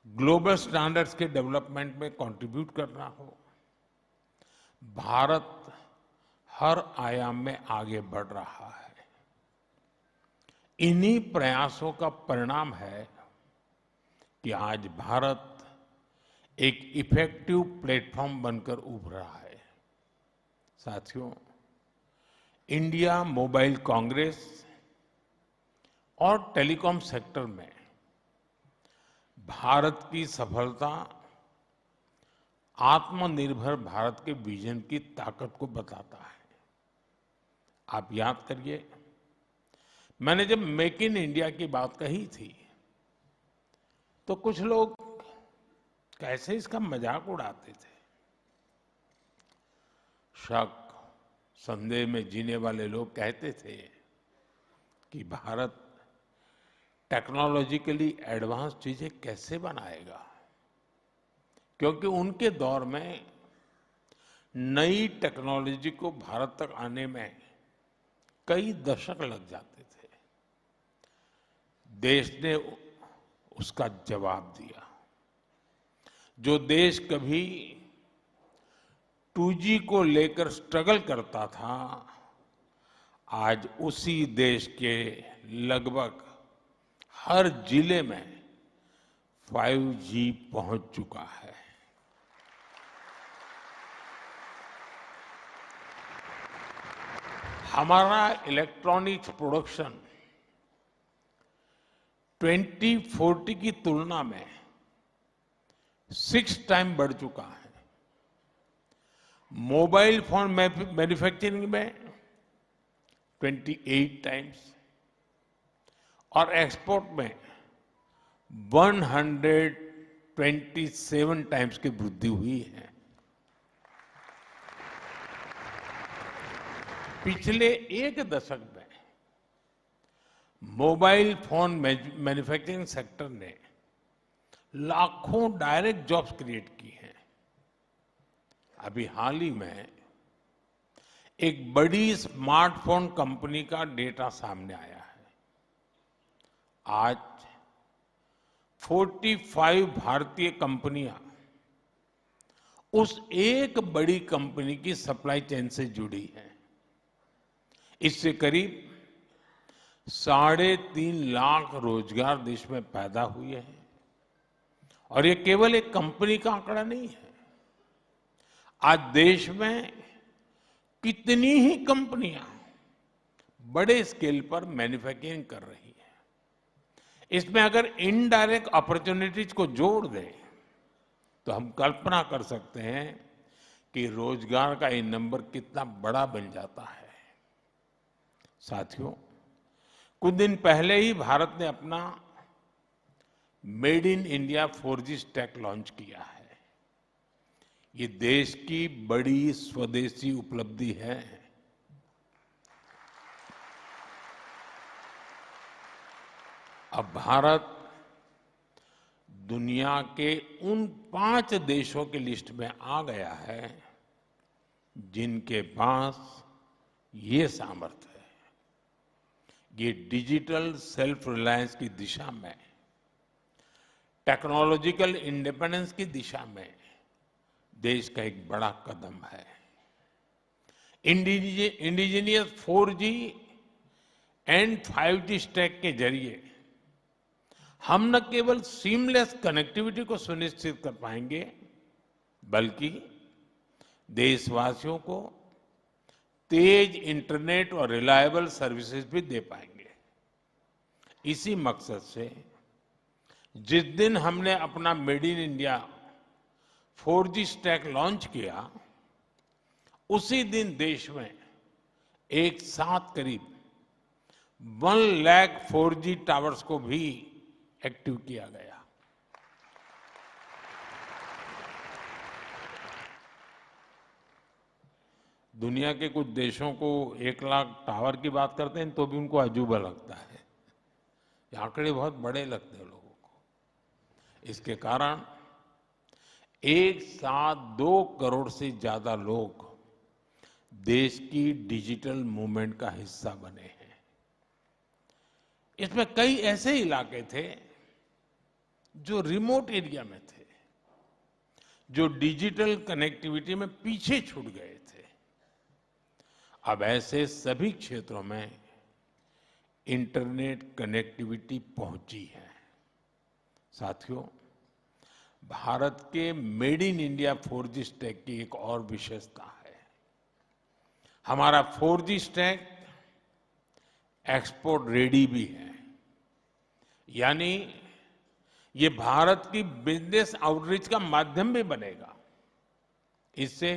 Global standards के development में contribute करना हो, भारत हर आयाम में आगे बढ़ रहा है। इन्हीं प्रयासों का परिणाम है कि आज भारत एक इफेक्टिव प्लेटफॉर्म बनकर उभरा है। साथियों, इंडिया मोबाइल कांग्रेस और टेलीकॉम सेक्टर में भारत की सफलता आत्मनिर्भर भारत के विजन की ताकत को बताता है। आप याद करिए, मैंने जब मेक इन इंडिया की बात कही थी तो कुछ लोग कैसे इसका मजाक उड़ाते थे। शक संदेह में जीने वाले लोग कहते थे कि भारत टेक्नोलॉजिकली एडवांस चीजें कैसे बनाएगा, क्योंकि उनके दौर में नई टेक्नोलॉजी को भारत तक आने में कई दशक लग जाते थे। देश ने उसका जवाब दिया। जो देश कभी 2G को लेकर स्ट्रगल करता था, आज उसी देश के लगभग हर जिले में 5G पहुंच चुका है। हमारा इलेक्ट्रॉनिक्स प्रोडक्शन 2040 की तुलना में 6 टाइम बढ़ चुका है। मोबाइल फोन मैन्युफैक्चरिंग में 28 टाइम्स और एक्सपोर्ट में 127 टाइम्स की वृद्धि हुई है। पिछले एक दशक में मोबाइल फोन मैन्युफैक्चरिंग सेक्टर ने लाखों डायरेक्ट जॉब्स क्रिएट की हैं। अभी हाल ही में एक बड़ी स्मार्टफोन कंपनी का डेटा सामने आया है। आज 45 भारतीय कंपनियां उस एक बड़ी कंपनी की सप्लाई चेन से जुड़ी हैं। इससे करीब 3.5 लाख रोजगार देश में पैदा हुए हैं। और ये केवल एक कंपनी का आंकड़ा नहीं है। आज देश में कितनी ही कंपनियां बड़े स्केल पर मैन्युफैक्चरिंग कर रही हैं। इसमें अगर इनडायरेक्ट अपॉर्चुनिटीज को जोड़ दें तो हम कल्पना कर सकते हैं कि रोजगार का ये नंबर कितना बड़ा बन जाता है। साथियों, कुछ दिन पहले ही भारत ने अपना made in India 4G stack launch किया है। ये देश की बड़ी स्वदेशी उपलब्धि है। अब भारत दुनिया के उन 5 देशों की लिस्ट में आ गया है जिनके पास ये सामर्थ्य है। ये डिजिटल सेल्फ रिलायंस की दिशा में, टेक्नोलॉजिकल इंडिपेंडेंस की दिशा में देश का एक बड़ा कदम है। Indigenous 4G and 5G stack के जरिए हम न केवल सीमलेस कनेक्टिविटी को सुनिश्चित कर पाएंगे, बल्कि देशवासियों को तेज इंटरनेट और रिलायबल सर्विसेज भी दे पाएंगे। इसी मकसद से जिस दिन हमने अपना made in India 4G stack launch किया, उसी दिन देश में एक साथ करीब 1 लाख 4G टावर्स को भी एक्टिव किया गया। दुनिया के कुछ देशों को 1 लाख टावर की बात करते हैं तो भी उनको अजूबा लगता है। ये आंकड़े बहुत बड़े लगते हैं लोगों को। इसके कारण एक साथ 2 करोड़ से ज्यादा लोग देश की डिजिटल मूवमेंट का हिस्सा बने हैं। इसमें कई ऐसे इलाके थे जो रिमोट एरिया में थे, जो डिजिटल कनेक्टिविटी में पीछे छूट गए थे, अब ऐसे सभी क्षेत्रों में इंटरनेट कनेक्टिविटी पहुंची है। साथियों, भारत के made in India 4G stack की एक और विशेषता है। हमारा 4G स्टैक एक्सपोर्ट रेडी भी है, यानी ये भारत की बिजनेस आउटरीच का माध्यम भी बनेगा। इससे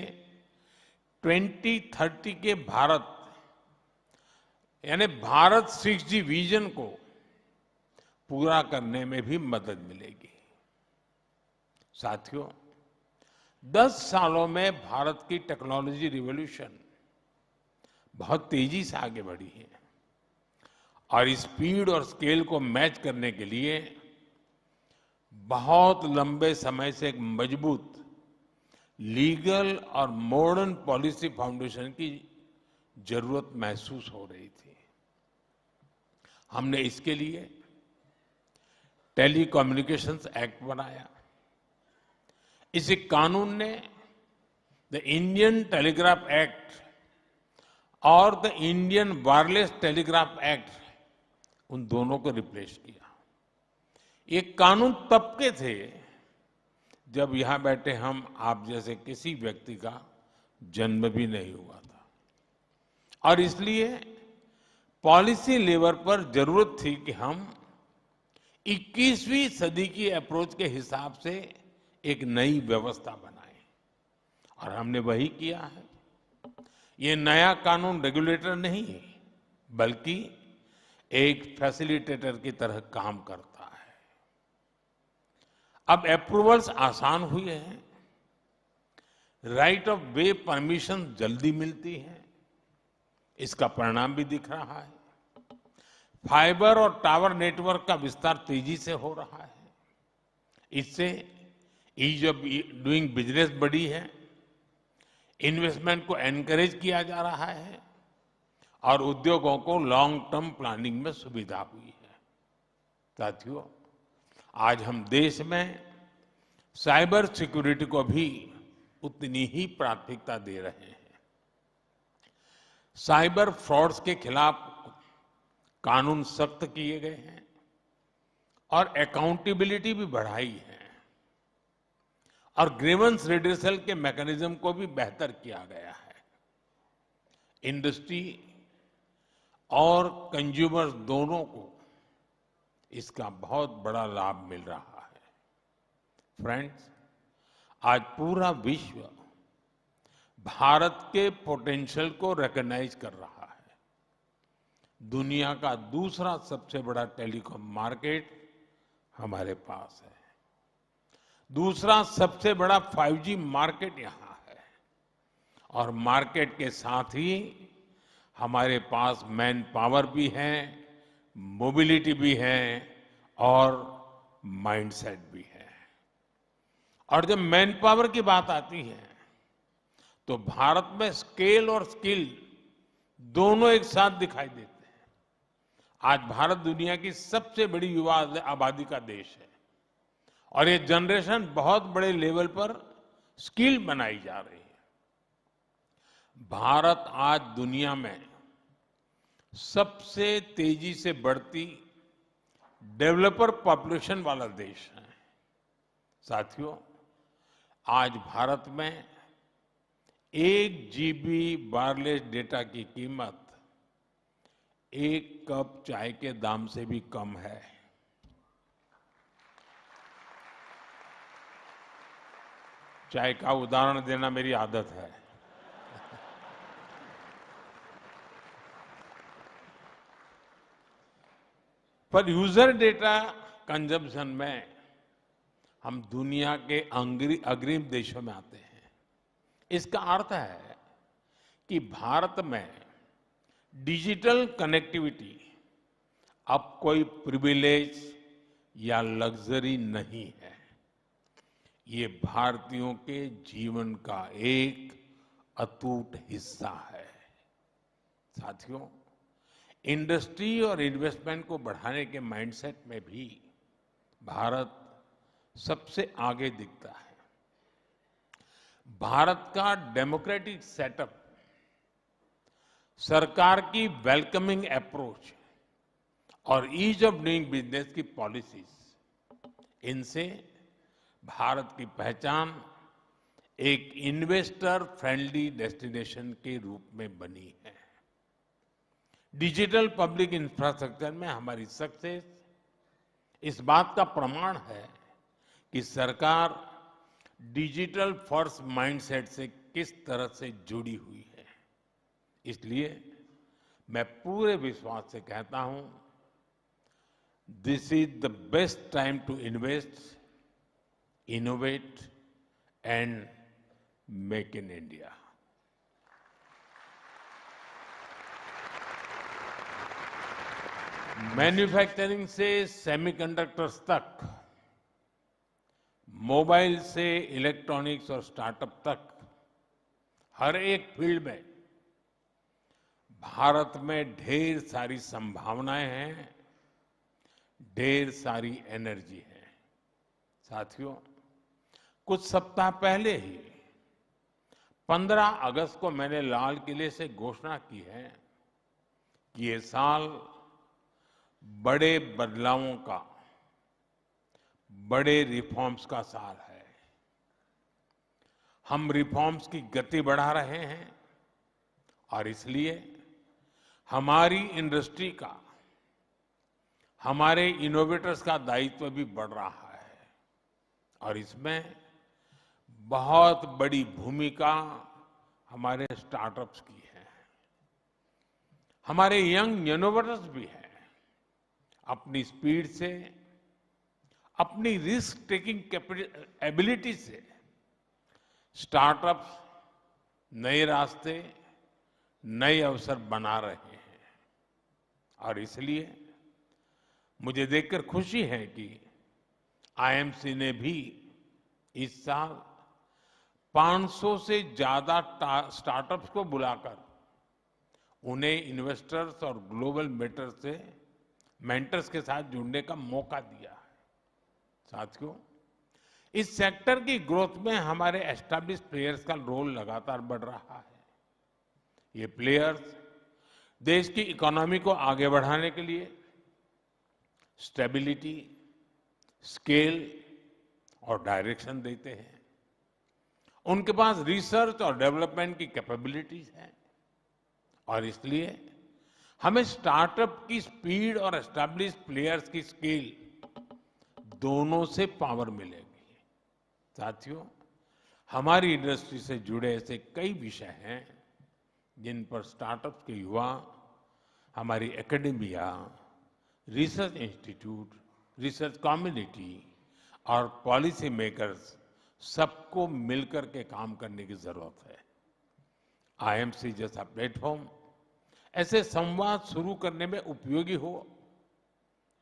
2030 के भारत यानी भारत 6G विजन को पूरा करने में भी मदद मिलेगी। साथियों, 10 सालों में भारत की टेक्नोलॉजी रिवॉल्यूशन बहुत तेजी से आगे बढ़ी है और स्पीड और स्केल को मैच करने के लिए बहुत लंबे समय से एक मजबूत लीगल और मॉडर्न पॉलिसी फाउंडेशन की जरूरत महसूस हो रही थी। हमने इसके लिए टेलीकम्युनिकेशंस एक्ट बनाया। इस कानून ने द इंडियन टेलीग्राफ एक्ट और the Indian wireless telegraph act, उन दोनों को रिप्लेस किया। ये कानून तब के थे जब यहां बैठे हम आप जैसे किसी व्यक्ति का जन्म भी नहीं हुआ था, और इसलिए पॉलिसी लेवल पर जरूरत थी कि हम 21वीं सदी की अप्रोच के हिसाब से एक नई व्यवस्था बनाए, और हमने वही किया है। ये नया कानून रेगुलेटर नहीं है, बल्कि एक फैसिलिटेटर की तरह काम करता है। अब अप्रूवल्स आसान हुए हैं, राइट ऑफ वे परमिशन जल्दी मिलती है, इसका परिणाम भी दिख रहा है। फाइबर और टावर नेटवर्क का विस्तार तेजी से हो रहा है। इससे ईज ऑफ डूइंग बिजनेस बढ़ी है, इन्वेस्टमेंट को एनकरेज किया जा रहा है और उद्योगों को लॉन्ग टर्म प्लानिंग में सुविधा हुई है। साथियों, आज हम देश में साइबर सिक्योरिटी को भी उतनी ही प्राथमिकता दे रहे हैं। साइबर फ्रॉड्स के खिलाफ कानून सख्त किए गए हैं और अकाउंटेबिलिटी भी बढ़ाई है, और ग्रीवेंस रिड्रेसल के मैकेनिज्म को भी बेहतर किया गया है। इंडस्ट्री और कंज्यूमर्स दोनों को इसका बहुत बड़ा लाभ मिल रहा है। फ्रेंड्स, आज पूरा विश्व भारत के पोटेंशियल को रिकॉग्नाइज कर रहा है। दुनिया का दूसरा सबसे बड़ा टेलीकॉम मार्केट हमारे पास है। दूसरा सबसे बड़ा 5G मार्केट यहां है, और मार्केट के साथ ही हमारे पास मैन पावर भी है, मोबिलिटी भी है और माइंडसेट भी है। और जब मैन पावर की बात आती है तो भारत में स्केल और स्किल दोनों एक साथ दिखाई देते हैं। आज भारत दुनिया की सबसे बड़ी युवा आबादी का देश है, और ये जनरेशन बहुत बड़े लेवल पर स्किल बनाई जा रही है। भारत आज दुनिया में सबसे तेजी से बढ़ती डेवलपर पॉपुलेशन वाला देश है। साथियों, आज भारत में 1 GB वायरलेस डेटा की कीमत 1 कप चाय के दाम से भी कम है। चाय का उदाहरण देना मेरी आदत है। पर यूजर डेटा कंजम्पशन में हम दुनिया के अग्रिम देशों में आते हैं। इसका अर्थ है कि भारत में डिजिटल कनेक्टिविटी अब कोई प्रिविलेज या लग्जरी नहीं है। ये भारतीयों के जीवन का एक अटूट हिस्सा है। साथियों, इंडस्ट्री और इन्वेस्टमेंट को बढ़ाने के माइंडसेट में भी भारत सबसे आगे दिखता है। भारत का डेमोक्रेटिक सेटअप, सरकार की वेलकमिंग अप्रोच और ईज ऑफ डूइंग बिजनेस की पॉलिसीज, इनसे भारत की पहचान एक इन्वेस्टर फ्रेंडली डेस्टिनेशन के रूप में बनी है। डिजिटल पब्लिक इंफ्रास्ट्रक्चर में हमारी सक्सेस इस बात का प्रमाण है कि सरकार डिजिटल फर्स्ट माइंडसेट से किस तरह से जुड़ी हुई है। इसलिए मैं पूरे विश्वास से कहता हूं, this is the best time to invest, innovate and make in India. Manufacturing से सेमीकंडक्टर्स तक, मोबाइल से इलेक्ट्रॉनिक्स और स्टार्टअप तक, हर एक फील्ड में भारत में ढेर सारी संभावनाएं हैं, ढेर सारी एनर्जी है। साथियों, कुछ सप्ताह पहले ही 15 अगस्त को मैंने लाल किले से घोषणा की है कि ये साल बड़े बदलावों का, बड़े रिफॉर्म्स का साल है। हम रिफॉर्म्स की गति बढ़ा रहे हैं और इसलिए हमारी इंडस्ट्री का, हमारे इनोवेटर्स का दायित्व भी बढ़ रहा है और इसमें बहुत बड़ी भूमिका हमारे स्टार्टअप्स की है। हमारे यंग इनोवेटर्स भी हैं। अपनी स्पीड से, अपनी रिस्क टेकिंग एबिलिटी से स्टार्टअप्स नए रास्ते, नए अवसर बना रहे हैं और इसलिए मुझे देखकर खुशी है कि आईएमसी ने भी इस साल 500 से ज्यादा स्टार्टअप्स को बुलाकर उन्हें इन्वेस्टर्स और ग्लोबल मेंटर्स के साथ जुड़ने का मौका दिया है। साथियों, इस सेक्टर की ग्रोथ में हमारे एस्टैब्लिश्ड प्लेयर्स का रोल लगातार बढ़ रहा है। ये प्लेयर्स देश की इकोनॉमी को आगे बढ़ाने के लिए स्टेबिलिटी, स्केल और डायरेक्शन देते हैं। उनके पास रिसर्च और डेवलपमेंट की कैपेबिलिटीज है और इसलिए हमें स्टार्टअप की स्पीड और एस्टैब्लिश्ड प्लेयर्स की स्केल दोनों से पावर मिलेगी। साथियों, हमारी इंडस्ट्री से जुड़े ऐसे कई विषय हैं जिन पर स्टार्टअप्स के युवा, हमारी academia, research institute, research community और पॉलिसी मेकर्स सबको मिलकर के काम करने की जरूरत है। आईएमसी जैसा प्लेटफॉर्म ऐसे संवाद शुरू करने में उपयोगी हो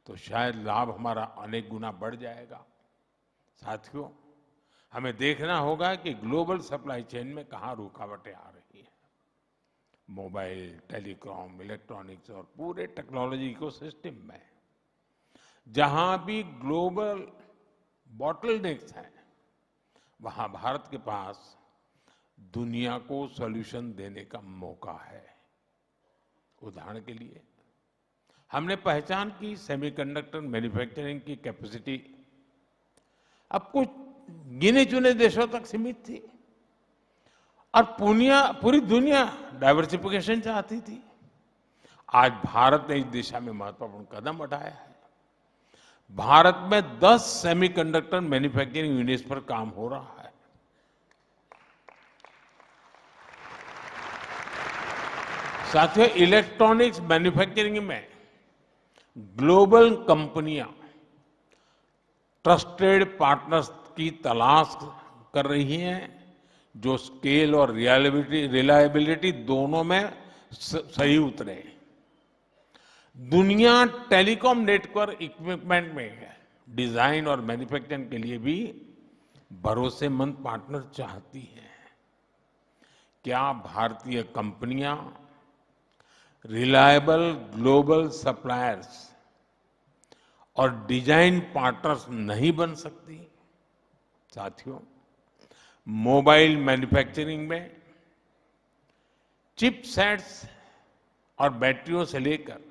तो शायद लाभ हमारा अनेक गुना बढ़ जाएगा। साथियों, हमें देखना होगा कि ग्लोबल सप्लाई चेन में कहां रुकावटें आ रही हैं। मोबाइल, टेलीकॉम, इलेक्ट्रॉनिक्स और पूरे टेक्नोलॉजी इकोसिस्टम में जहां भी ग्लोबल बॉटलनेक्स हैं, वहां भारत के पास दुनिया को सॉल्यूशन देने का मौका है। उदाहरण के लिए हमने पहचान की सेमीकंडक्टर मैन्युफैक्चरिंग की कैपेसिटी अब कुछ गिने चुने देशों तक सीमित थी और पूरी दुनिया डाइवर्सिफिकेशन चाहती थी। आज भारत ने इस दिशा में महत्वपूर्ण कदम उठाया है। भारत में 10 सेमीकंडक्टर मैन्युफैक्चरिंग यूनिट्स पर काम हो रहा है। साथियों, इलेक्ट्रॉनिक्स मैन्युफैक्चरिंग में ग्लोबल कंपनियां ट्रस्टेड पार्टनर्स की तलाश कर रही हैं जो स्केल और रिलायबिलिटी दोनों में सही उतरे। दुनिया टेलीकॉम नेटवर्क इक्विपमेंट में डिजाइन और मैन्युफैक्चरिंग के लिए भी भरोसेमंद पार्टनर चाहती है। क्या भारतीय कंपनियां रिलायबल ग्लोबल सप्लायर्स और डिजाइन पार्टनर्स नहीं बन सकती? साथियों, मोबाइल मैन्युफैक्चरिंग में चिपसेट्स और बैटरियों से लेकर